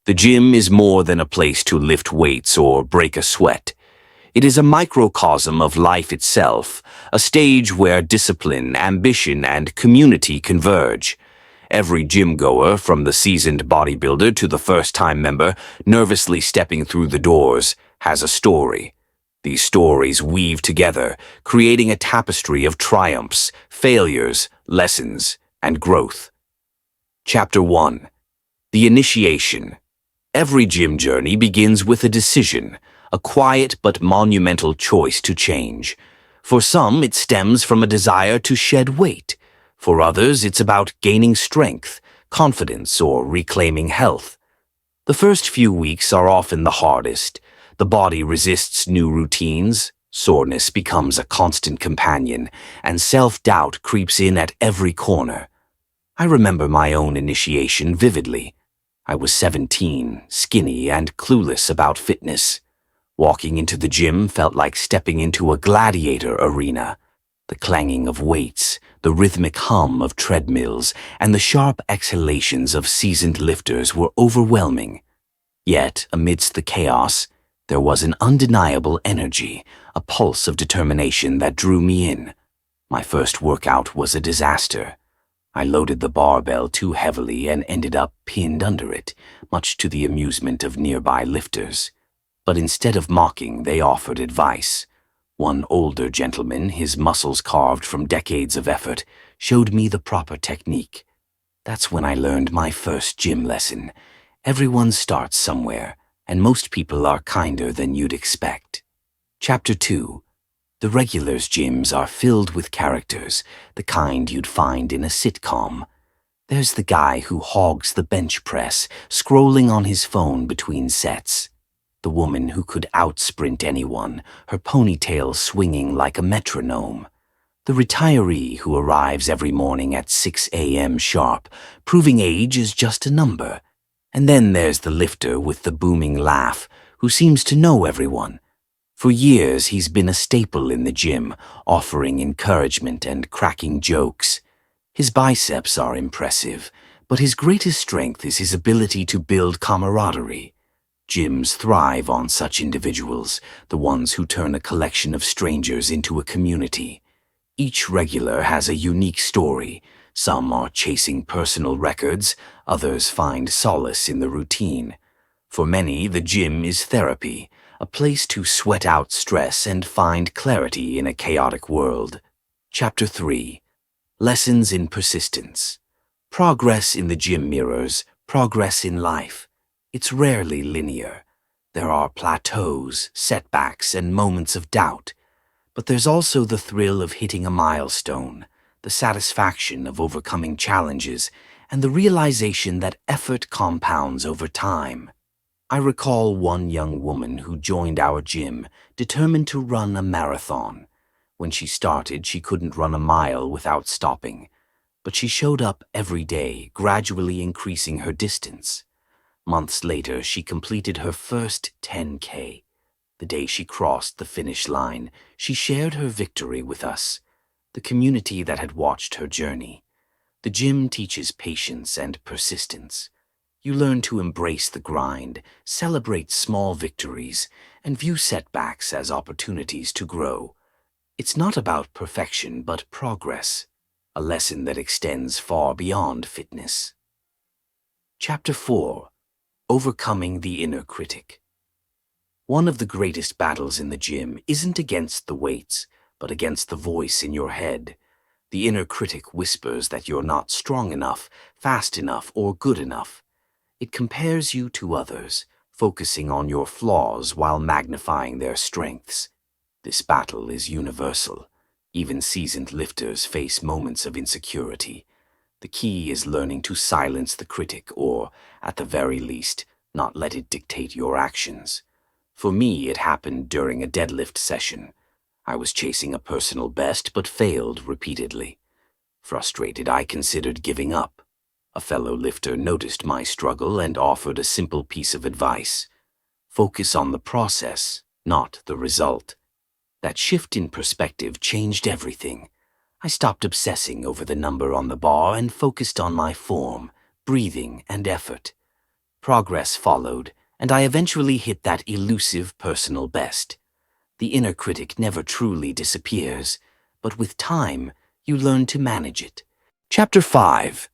The gym is more than a place to lift weights or break a sweat. It is a microcosm of life itself, a stage where discipline, ambition, and community converge. Every gym goer, from the seasoned bodybuilder to the first-time member nervously stepping through the doors, has a story. These stories weave together, creating a tapestry of triumphs, failures, lessons, and growth. Chapter 1. The Initiation. Every gym journey begins with a decision, a quiet but monumental choice to change. For some, it stems from a desire to shed weight. For others, it's about gaining strength, confidence, or reclaiming health. The first few weeks are often the hardest. The body resists new routines, soreness becomes a constant companion, and self-doubt creeps in at every corner. I remember my own initiation vividly. I was 17, skinny, and clueless about fitness. Walking into the gym felt like stepping into a gladiator arena. The clanging of weights, the rhythmic hum of treadmills, and the sharp exhalations of seasoned lifters were overwhelming. Yet, amidst the chaos, there was an undeniable energy, a pulse of determination that drew me in. My first workout was a disaster. I loaded the barbell too heavily and ended up pinned under it, much to the amusement of nearby lifters. But instead of mocking, they offered advice. One older gentleman, his muscles carved from decades of effort, showed me the proper technique. That's when I learned my first gym lesson. Everyone starts somewhere, and most people are kinder than you'd expect. Chapter 2. The regulars' gyms are filled with characters, the kind you'd find in a sitcom. There's the guy who hogs the bench press, scrolling on his phone between sets. The woman who could outsprint anyone, her ponytail swinging like a metronome. The retiree who arrives every morning at 6 a.m. sharp, proving age is just a number. And then there's the lifter with the booming laugh, who seems to know everyone. For years, he's been a staple in the gym, offering encouragement and cracking jokes. His biceps are impressive, but his greatest strength is his ability to build camaraderie. Gyms thrive on such individuals, the ones who turn a collection of strangers into a community. Each regular has a unique story. Some are chasing personal records, others find solace in the routine. For many, the gym is therapy, a place to sweat out stress and find clarity in a chaotic world. Chapter 3. Lessons in Persistence. Progress in the gym mirrors progress in life. It's rarely linear. There are plateaus, setbacks, and moments of doubt. But there's also the thrill of hitting a milestone, the satisfaction of overcoming challenges, and the realization that effort compounds over time. I recall one young woman who joined our gym, determined to run a marathon. When she started, she couldn't run a mile without stopping, but she showed up every day, gradually increasing her distance. Months later, she completed her first 10K. The day she crossed the finish line, she shared her victory with us, the community that had watched her journey. The gym teaches patience and persistence. You learn to embrace the grind, celebrate small victories, and view setbacks as opportunities to grow. It's not about perfection, but progress, a lesson that extends far beyond fitness. Chapter 4. Overcoming the Inner Critic. One of the greatest battles in the gym isn't against the weights, but against the voice in your head. The inner critic whispers that you're not strong enough, fast enough, or good enough. It compares you to others, focusing on your flaws while magnifying their strengths. This battle is universal. Even seasoned lifters face moments of insecurity. The key is learning to silence the critic or, at the very least, not let it dictate your actions. For me, it happened during a deadlift session. I was chasing a personal best but failed repeatedly. Frustrated, I considered giving up. A fellow lifter noticed my struggle and offered a simple piece of advice. Focus on the process, not the result. That shift in perspective changed everything. I stopped obsessing over the number on the bar and focused on my form, breathing, and effort. Progress followed, and I eventually hit that elusive personal best. The inner critic never truly disappears, but with time, you learn to manage it. Chapter 5.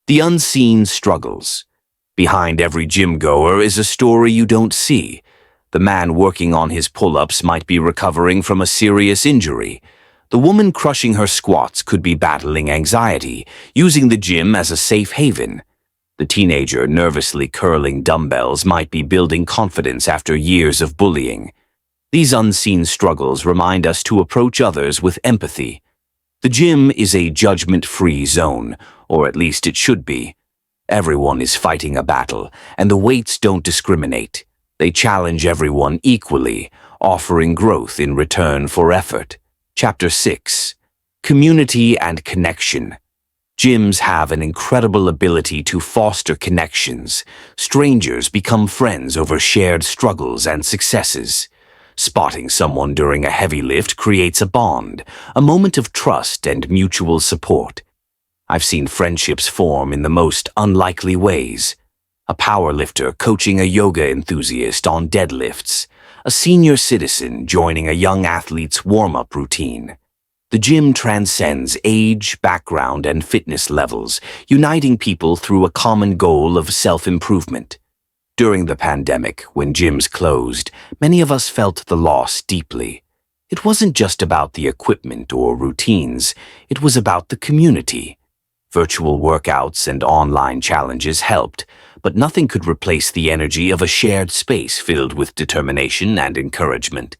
The Unseen Struggles. Behind every gym goer is a story you don't see. The man working on his pull-ups might be recovering from a serious injury. The woman crushing her squats could be battling anxiety, using the gym as a safe haven. The teenager nervously curling dumbbells might be building confidence after years of bullying. These unseen struggles remind us to approach others with empathy. The gym is a judgment-free zone, or at least it should be. Everyone is fighting a battle, and the weights don't discriminate. They challenge everyone equally, offering growth in return for effort. Chapter 6. Community and Connection. Gyms have an incredible ability to foster connections. Strangers become friends over shared struggles and successes. Spotting someone during a heavy lift creates a bond, a moment of trust and mutual support. I've seen friendships form in the most unlikely ways. A powerlifter coaching a yoga enthusiast on deadlifts, a senior citizen joining a young athlete's warm-up routine. The gym transcends age, background, and fitness levels, uniting people through a common goal of self-improvement. During the pandemic, when gyms closed, many of us felt the loss deeply. It wasn't just about the equipment or routines, it was about the community. Virtual workouts and online challenges helped, but nothing could replace the energy of a shared space filled with determination and encouragement.